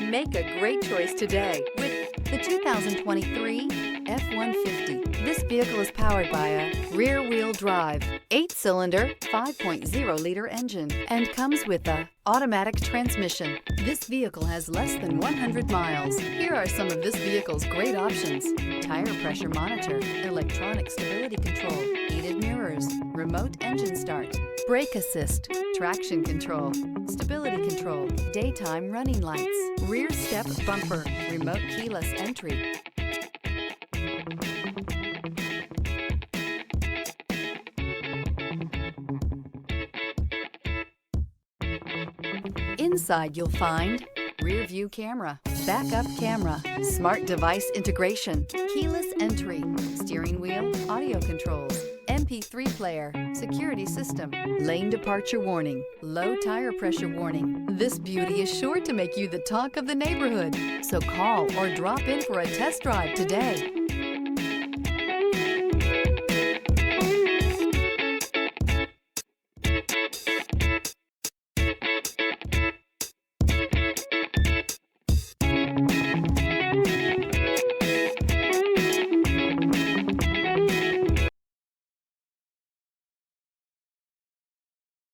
Make a great choice today with the 2023 F-150. This vehicle is powered by a rear-wheel drive, 8-cylinder, 5.0-liter engine, and comes with a automatic transmission. This vehicle has less than 100 miles. Here are some of this vehicle's great options: tire pressure monitor, electronic stability control, heated mirrors, remote engine start, brake assist, traction control, stability control, daytime running lights, rear step bumper, remote keyless entry. Inside you'll find rear view camera, backup camera, smart device integration, keyless entry, steering wheel audio controls, MP3 player, security system, lane departure warning, low tire pressure warning. This beauty is sure to make you the talk of the neighborhood. So call or drop in for a test drive today.